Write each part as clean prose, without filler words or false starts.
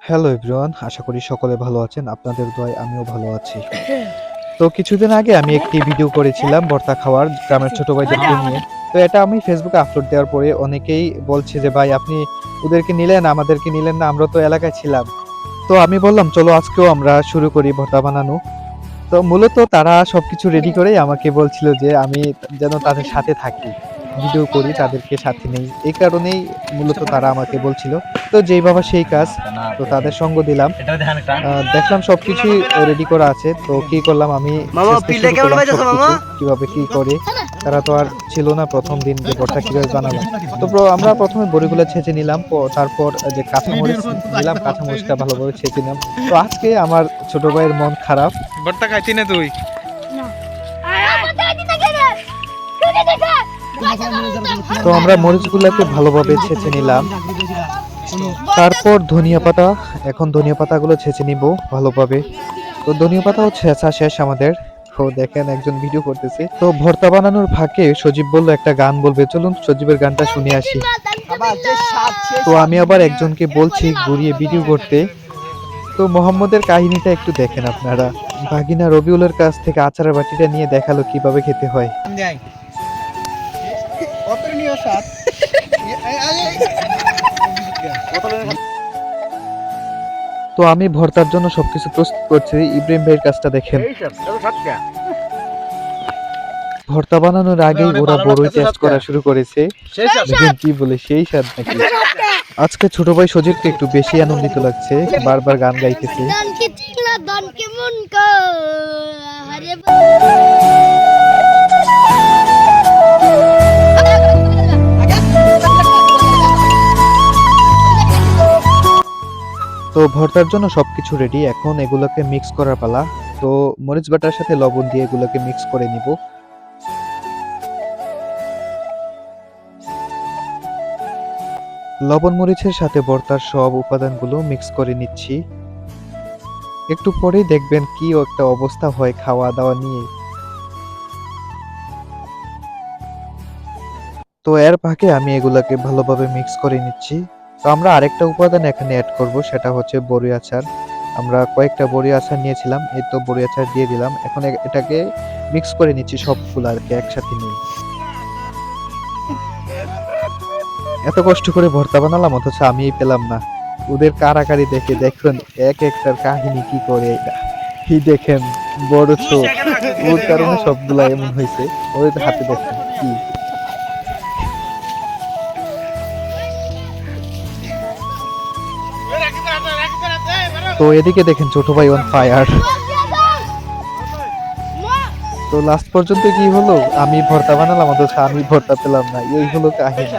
Hello everyone, আশা করি সকলে ভালো আছেন। আপনাদের দোয়ায় আমিও ভালো আছি। তো কিছুদিন আগে আমি একটি ভিডিও করেছিলাম ভর্তা খাওয়ার গ্রামের ছোট ভাইদেরকে নিয়ে। তো এটা আমি ফেসবুকে আপলোড দেওয়ার পরে অনেকেই বলছে যে ভাই আপনি ওদেরকে নিলেন আমাদেরকে নিলেন না, আমরা তো এলাকায় ছিলাম। তো আমি বললাম চলো আজকেও আমরা শুরু করি ভর্তা বানানো। তো মূলত তারা সবকিছু রেডি করেই আমাকে বলছিল যে আমি যেন তাদের সাথে থাকি, ভিডিও করি, তাদেরকে সাথে নেই। এই কারণেই মূলত তারা আমাকে বলছিল। তো যেই ভাবা সেই কাজ। তো তাদের সঙ্গ দিলাম। দেখলাম সবকিছুই রেডি করা আছে। তো কি করলাম আমি চেষ্টা শুরু করলাম সবকিছু কিভাবে কি করে। তারা তো আর ছিল না প্রথম দিন যে ভর্তা কিভাবে বানালাম। তো আমরা প্রথমে বড়িগুলো ছেঁচে নিলাম। তারপর যে কাঁচামরিচ নিলাম, কাঁচামরিচটা ভালোভাবে ছেঁচে নিলাম। তো আজকে আমার ছোট ভাইয়ের মন খারাপ। ভর্তা খাইতি না তুই? তো আমরা মরিচগুলোকে ভালোভাবে ছেঁচে নিলাম। তারপর ধনিয়া পাতা, এখন ধনিয়া পাতাগুলো ছেঁচে নিব ভালোভাবে। তো ধনিয়া পাতাও ছেঁচা শেষ আমাদের। তো দেখেন একজন ভিডিও করতেছে। তো ভর্তা বানানোর ফাঁকে সজীব বলল একটা গান বলবে, চলুন সজীবের গানটা শুনে আসি। তো আমি আবার একজনকে বলছি ঘুরিয়ে ভিডিও করতে। তো মোহাম্মদের কাহিনীটা একটু দেখেন আপনারা। ভাগিনা রবিউলের কাছ থেকে আচারের বাটিটা নিয়ে দেখালো কিভাবে খেতে হয়। তো আমি ভর্তার জন্য সবকিছু প্রস্তুত করছি। ইব্রাহিম ভাইয়ের কাজটা দেখেন। ভর্তা বানানোর আগেই ওরা বড়ই টেস্ট করা শুরু করেছে। দেখেন কি বলে, সেই স্বাদ নাকি। আজকে ছোট ভাই সজীবকে একটু বেশি আনন্দিত লাগছে, বারবার গান গাইতেছে। তো ভর্তার জন্য সবকিছু রেডি, এখন এগুলোকে মিক্স করার পালা। তো মরিচ বাটার সাথে লবণ দিয়ে এগুলোকে মিক্স করে নিব। লবণ মরিচের সাথে ভর্তার সব উপাদানগুলো মিক্স করে নিচ্ছি। একটু পরেই দেখবেন কি একটা অবস্থা হয় খাওয়া দাওয়া নিয়ে। তো এর ফাঁকে আমি এগুলাকে ভালোভাবে মিক্স করে নিচ্ছি। তো আমরা আরেকটা উপাদান এখানে অ্যাড করব, সেটা হচ্ছে বড়ি আচার। আমরা কয়েকটা বড়ি আচার নিয়েছিলাম, এই তো বড়ি আচার দিয়ে দিলাম। এখন এটাকে মিক্স করে নিচ্ছি সবগুলো আর কি একসাথে নিয়ে। এত কষ্ট করে ভর্তা বানালাম অথচ আমিই পেলাম না। ওদের কারাকারি দেখে দেখুন এক একটার কাহিনী কি করে। এই দেখেন বড় চোখ, ওর কারণে সবগুলা এমন হয়েছে। ওর হাতে দেখেন কি। তো এদিকে দেখেন ছোট ভাই অন ফায়ার। তো লাস্ট পর্যন্ত কি হলো, আমি ভর্তা বানালাম অথচ আমি ভর্তা পেলাম না। এই হলো কাহিনী।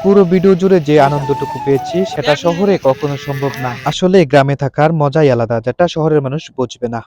পুরো ভিডিও জুড়ে যে আনন্দটুকু পেয়েছি সেটা শহরে কখনো সম্ভব না। আসলে গ্রামে থাকার মজাই আলাদা, যেটা শহরের মানুষ বুঝবে না।